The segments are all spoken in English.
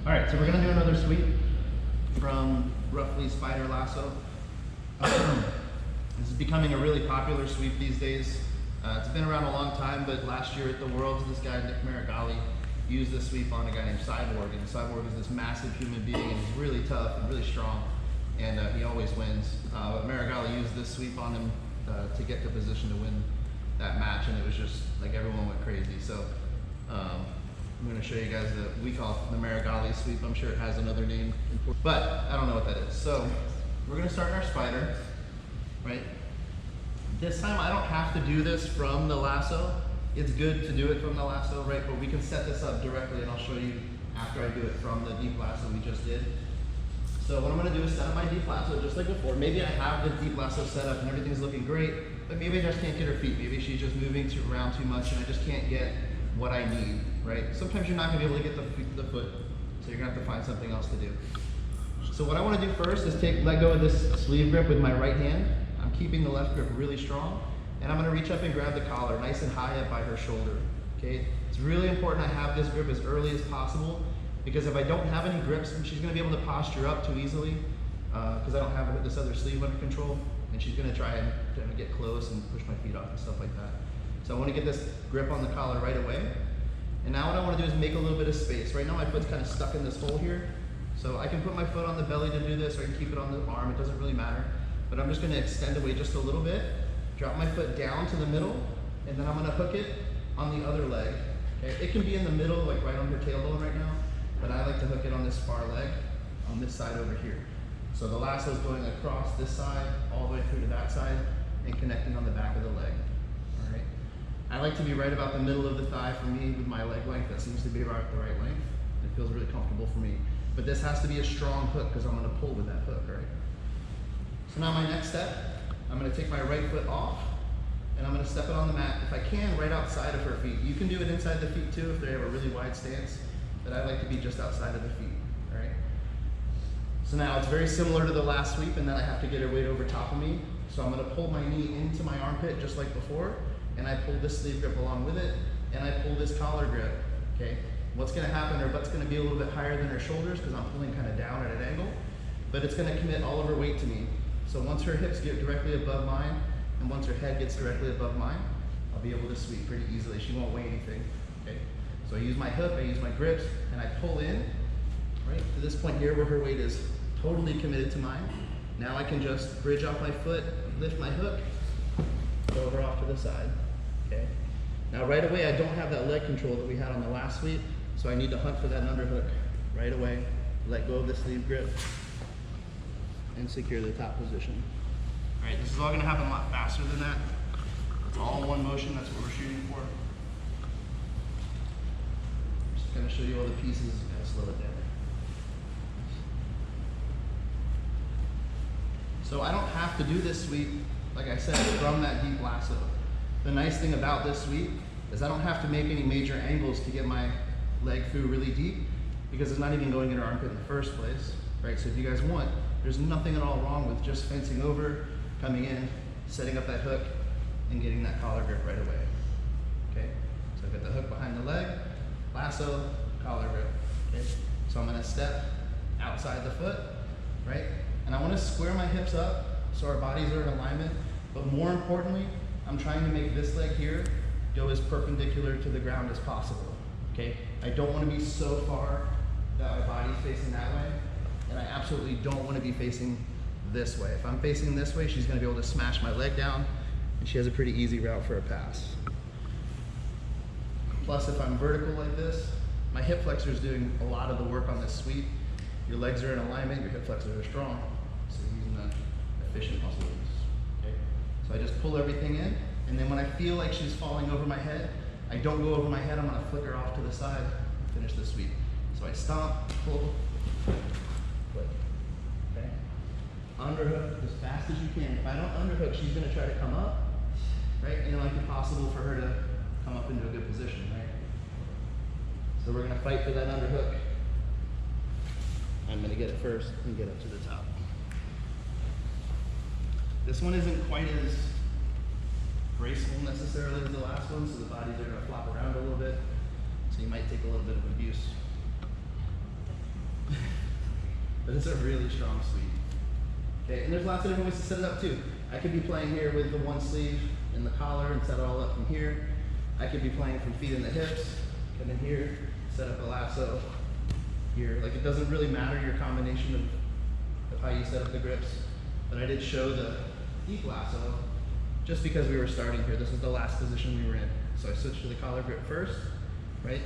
All right, so we're gonna do another sweep from roughly Spider Lasso. This is becoming a really popular sweep these days. It's been around a long time, but last year at the Worlds, this guy, Meregali, used this sweep on a guy named Cyborg. And Cyborg is this massive human being, and he's really tough and really strong, and he always wins. But Meregali used this sweep on him to get to position to win that match, and it was just like everyone went crazy. So I'm going to show you guys we call it the Meregali sweep. I'm sure it has another name, but I don't know what that is. So we're going to start our spider, right? This time I don't have to do this from the lasso. It's good to do it from the lasso, right? But we can set this up directly, and I'll show you after I do it from the deep lasso we just did. So what I'm going to do is set up my deep lasso just like before. Maybe I have the deep lasso set up and everything's looking great, but maybe I just can't get her feet. Maybe she's just moving around too much and I just can't get what I need, right? Sometimes you're not going to be able to get the foot, so you're going to have to find something else to do. So what I want to do first is let go of this sleeve grip with my right hand. I'm keeping the left grip really strong, and I'm going to reach up and grab the collar nice and high up by her shoulder. Okay, it's really important I have this grip as early as possible, because if I don't have any grips, she's going to be able to posture up too easily because I don't have this other sleeve under control, and she's going to try and get close and push my feet off and stuff like that. So I want to get this grip on the collar right away. And now what I want to do is make a little bit of space. Right now my foot's kind of stuck in this hole here, so I can put my foot on the belly to do this, or I can keep it on the arm. It doesn't really matter. But I'm just going to extend away just a little bit, drop my foot down to the middle, and then I'm going to hook it on the other leg. Okay? It can be in the middle, like right on her tailbone right now, but I like to hook it on this far leg, on this side over here. So the lasso is going across this side, all the way through to that side, and connecting on the back of the leg. All right. I like to be right about the middle of the thigh for me with my leg length. That seems to be about the right length. It feels really comfortable for me. But this has to be a strong hook because I'm going to pull with that hook, right? So now my next step, I'm going to take my right foot off, and I'm going to step it on the mat, if I can, right outside of her feet. You can do it inside the feet too if they have a really wide stance, but I like to be just outside of the feet, all right? So now it's very similar to the last sweep, and then I have to get her weight over top of me. So I'm going to pull my knee into my armpit just like before, and I pull this sleeve grip along with it, and I pull this collar grip, okay? What's going to happen, her butt's going to be a little bit higher than her shoulders because I'm pulling kind of down at an angle, but it's going to commit all of her weight to me. So once her hips get directly above mine, and once her head gets directly above mine, I'll be able to sweep pretty easily. She won't weigh anything, okay? So I use my hook, I use my grips, and I pull in, right, to this point here where her weight is totally committed to mine. Now I can just bridge off my foot, lift my hook, go over off to the side, okay? Now right away, I don't have that leg control that we had on the last sweep, so I need to hunt for that underhook right away, let go of the sleeve grip, and secure the top position. All right, this is all gonna happen a lot faster than that. It's all one motion, that's what we're shooting for. Just gonna show you all the pieces, gotta slow it down. So I don't have to do this sweep, like I said, from that deep lasso. The nice thing about this sweep is I don't have to make any major angles to get my leg through really deep, because it's not even going in her armpit in the first place, right? So if you guys want, there's nothing at all wrong with just fencing over, coming in, setting up that hook, and getting that collar grip right away, okay? So I've got the hook behind the leg, lasso, collar grip, okay? So I'm gonna step outside the foot, right? And I wanna square my hips up so our bodies are in alignment, but more importantly, I'm trying to make this leg here go as perpendicular to the ground as possible, okay? I don't wanna be so far that my body's facing that way, and I absolutely don't wanna be facing this way. If I'm facing this way, she's gonna be able to smash my leg down, and she has a pretty easy route for a pass. Plus, if I'm vertical like this, my hip flexor is doing a lot of the work on this sweep. Your legs are in alignment, your hip flexors are strong, so you're using the efficient muscle use, okay? So I just pull everything in, and then when I feel like she's falling over my head, I don't go over my head, I'm gonna flick her off to the side and finish the sweep. So I stomp, pull, flick, okay? Underhook as fast as you can. If I don't underhook, she's gonna try to come up, right? And it might be possible for her to come up into a good position, right? So we're gonna fight for that underhook. I'm gonna get it first and get up to the top. This one isn't quite as graceful necessarily as the last one, so the bodies are gonna flop around a little bit. So you might take a little bit of abuse. but it's a really strong sweep. Okay, and there's lots of different ways to set it up too. I could be playing here with the one sleeve and the collar and set it all up from here. I could be playing from feet in the hips, come in here, set up a lasso here. Like, it doesn't really matter your combination of how you set up the grips, but I did show the deep lasso just because we were starting here. This is the last position we were in. So I switched to the collar grip first, right?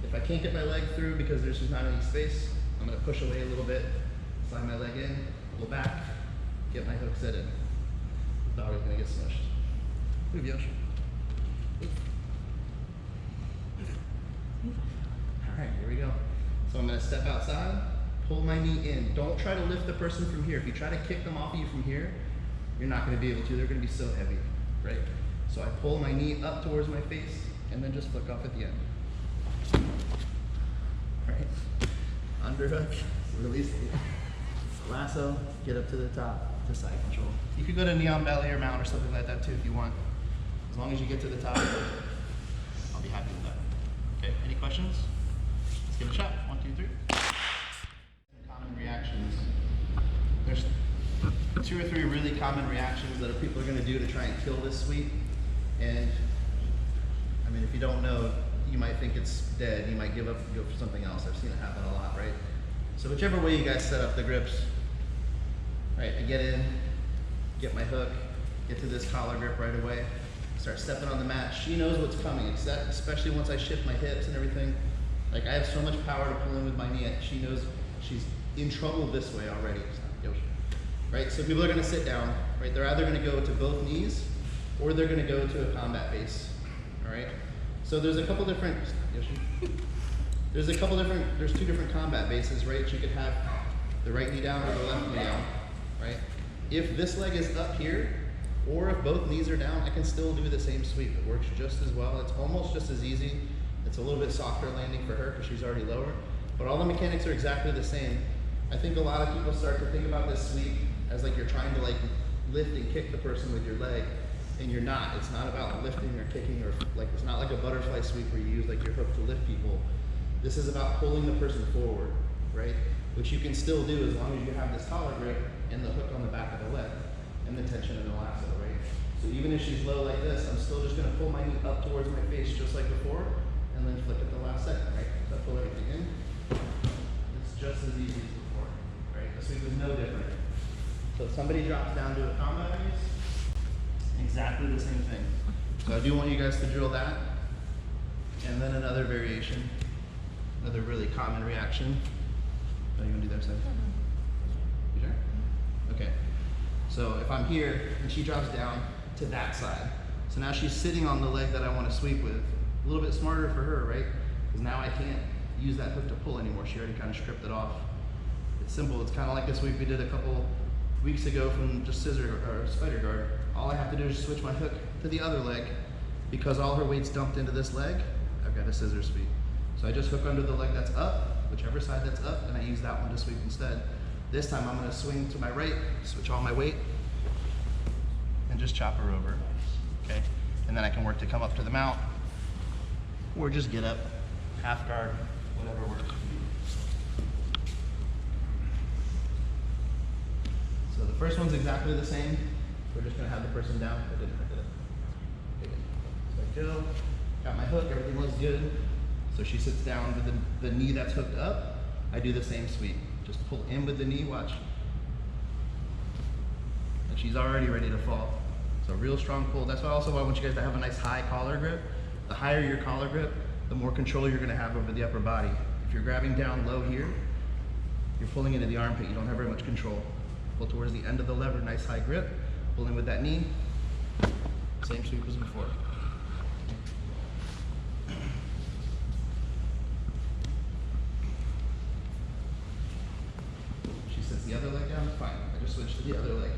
If I can't get my leg through because there's just not any space, I'm gonna push away a little bit, slide my leg in, pull back, get my hook set in. The dog is gonna get smushed. Move, Yosh. All right, here we go. So I'm gonna step outside, pull my knee in. Don't try to lift the person from here. If you try to kick them off of you from here, you're not gonna be able to. They're gonna be so heavy, right? So I pull my knee up towards my face and then just flick off at the end. Right? Underhook, release the lasso, get up to the top to side control. You could go to knee on belly or mount or something like that too if you want. As long as you get to the top, I'll be happy with that. Okay, any questions? Let's give it a shot. 1, 2, 3. Common reactions. There's 2 or 3 really common reactions that people are going to do to try and kill this sweep. And I mean, if you don't know, you might think it's dead. You might give up and go for something else. I've seen it happen a lot, right? So whichever way you guys set up the grips, right? I get in, get my hook, get to this collar grip right away, start stepping on the mat. She knows what's coming, especially once I shift my hips and everything. Like, I have so much power to pull in with my knee. She knows she's in trouble this way already. Right? So people are going to sit down, right? They're either going to go to both knees or they're going to go to a combat base. All right? So there's a couple different, there's 2 different combat bases, right? You could have the right knee down or the left knee down, right? If this leg is up here, or if both knees are down, I can still do the same sweep. It works just as well. It's almost just as easy. It's a little bit softer landing for her because she's already lower, but all the mechanics are exactly the same. I think a lot of people start to think about this sweep as like you're trying to like lift and kick the person with your leg, and you're not. It's not about lifting or kicking, or like, it's not like a butterfly sweep where you use like your hook to lift people. This is about pulling the person forward, right? Which you can still do as long as you have this collar grip and the hook on the back of the leg and the tension in the lasso, right? So even if she's low like this, I'm still just gonna pull my knee up towards my face just like before, and then flick at the last second, right? So I pull everything in. It's just as easy as before, right? The sweep is no different. So if somebody drops down to a combat base, exactly the same thing. So I do want you guys to drill that. And then another variation, another really common reaction. Oh, you wanna do that side? You sure? Okay. So if I'm here and she drops down to that side, so now she's sitting on the leg that I want to sweep with. A little bit smarter for her, right? Because now I can't use that hook to pull anymore. She already kind of stripped it off. It's simple. It's kind of like this sweep we did a couple weeks ago from just scissor or spider guard. All I have to do is switch my hook to the other leg. Because all her weight's dumped into this leg, I've got a scissor sweep. So I just hook under the leg that's up, whichever side that's up, and I use that one to sweep instead. This time I'm going to swing to my right, switch all my weight, and just chop her over. Okay? And then I can work to come up to the mount, or just get up, half guard, whatever works. So the first one's exactly the same. We're just going to have the person down. I didn't hook it up. So I go, got my hook, everything looks good. So she sits down with the knee that's hooked up. I do the same sweep. Just pull in with the knee, watch. And she's already ready to fall. So real strong pull. That's why also I want you guys to have a nice high collar grip. The higher your collar grip, the more control you're gonna have over the upper body. If you're grabbing down low here, you're pulling into the armpit, you don't have very much control. Pull towards the end of the lever, nice high grip. Pull in with that knee. Same sweep as before. The other leg down, fine. I just switched to the other leg.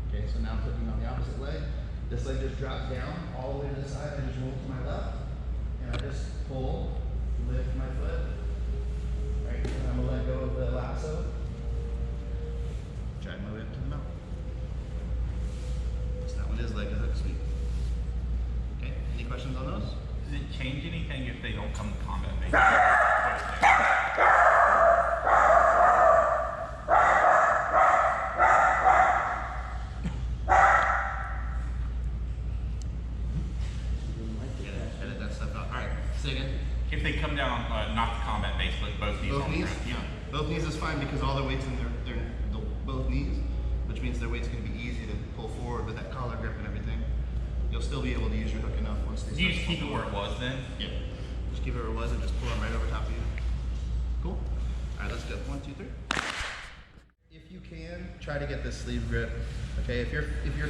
Okay, so now I'm hooking on the opposite leg. This leg just drops down all the way to the side. I just roll to my left, and I just pull, lift my foot. Right, and I'm gonna let go of the lasso. Drag my way up to the mount. So that one is like a hook sweep. Okay, any questions on those? Does it change anything if they don't come to combat base? both knees Both on the knees? ground. Yeah. Both knees is fine because all their weight's in both knees, which means their weight's going to be easy to pull forward with that collar grip and everything. You'll still be able to use your hook enough once they You start just to keep pull it where it forward. was then? Yeah. Just keep it where it was and just pull them right over top of you. Cool? All right, let's go. 1, 2, 3. If you can, try to get this sleeve grip. Okay, if you're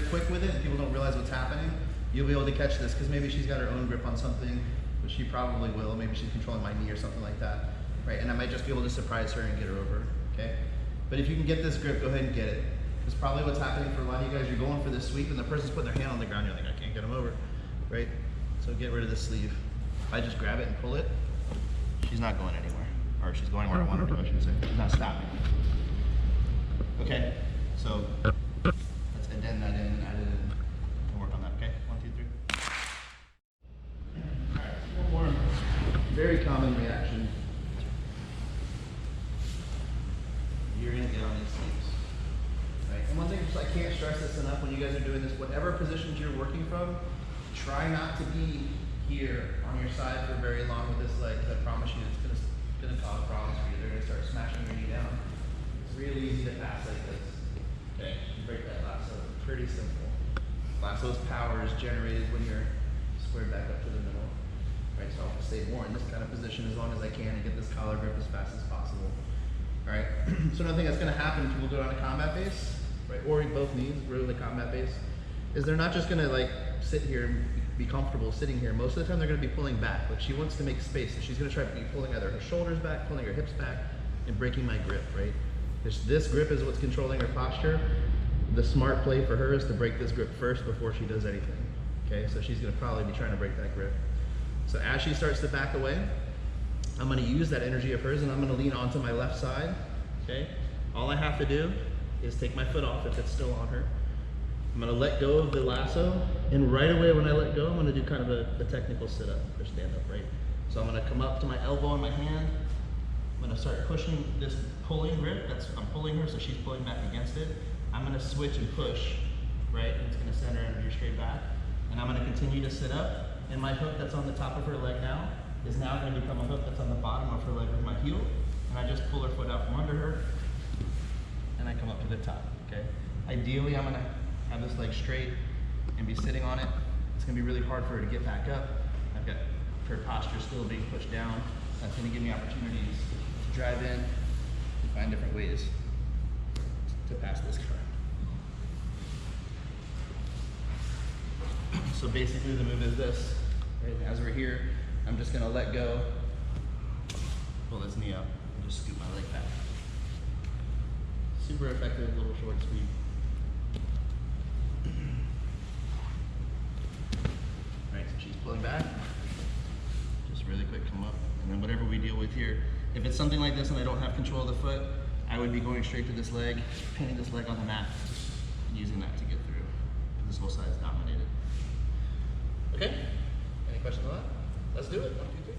quick with it and people don't realize what's happening, you'll be able to catch this because maybe she's got her own grip on something, which she probably will. Maybe she's controlling my knee or something like that, right? And I might just be able to surprise her and get her over, okay? But if you can get this grip, go ahead and get it. Because probably what's happening for a lot of you guys, you're going for this sweep and the person's putting their hand on the ground, you're like, I can't get them over, right? So get rid of the sleeve. If I just grab it and pull it, she's not going anywhere. Or she's going where I want her to go, I should say. She's not stopping. Okay, so let's addend that in and add it in and work on that, okay? 1, 2, 3. All right, one more very common reaction. You're gonna get on these sleeves, right? And one thing, I can't stress this enough when you guys are doing this, whatever positions you're working from, try not to be here on your side for very long with this leg, because I promise you it's gonna cause problems for you. They're gonna start smashing your knee down. It's really easy to pass like this. Okay, you break that lasso. Pretty simple. Lasso's power is generated when you're squared back up to the middle. Right, so I'll stay more in this kind of position as long as I can and get this collar grip as fast as possible. All right, so another thing that's gonna happen if people go on a combat base, right, or both knees, really the combat base, is they're not just gonna like sit here and be comfortable sitting here. Most of the time they're gonna be pulling back. Like she wants to make space, so she's gonna try to be pulling either her shoulders back, pulling her hips back, and breaking my grip, right? This grip is what's controlling her posture. The smart play for her is to break this grip first before she does anything. Okay, so she's gonna probably be trying to break that grip. So as she starts to back away, I'm gonna use that energy of hers and I'm gonna lean onto my left side, okay? All I have to do is take my foot off if it's still on her. I'm gonna let go of the lasso, and right away when I let go, I'm gonna do kind of a technical sit-up or stand-up, right? So I'm gonna come up to my elbow in my hand. I'm gonna start pushing this pulling grip. I'm pulling her, so she's pulling back against it. I'm gonna switch and push, right? And it's gonna send her energy straight back. And I'm gonna continue to sit up, and my hook that's on the top of her leg now is now gonna become a hook that's on the bottom of her leg with my heel. And I just pull her foot out from under her, and I come up to the top, okay? Ideally, I'm gonna have this leg straight and be sitting on it. It's gonna be really hard for her to get back up. I've got her posture still being pushed down. That's gonna give me opportunities to drive in and find different ways to pass this car. So basically the move is this, right? As we're here, I'm just gonna let go, pull this knee up, and just scoop my leg back. Super effective little short sweep. Right, so she's pulling back. Just really quick come up, and then whatever we deal with here. If it's something like this and I don't have control of the foot, I would be going straight to this leg, pinning this leg on the mat, and using that to get through. This whole side is dominated. Okay? Any questions on that? Let's do it. 1, 2, 3.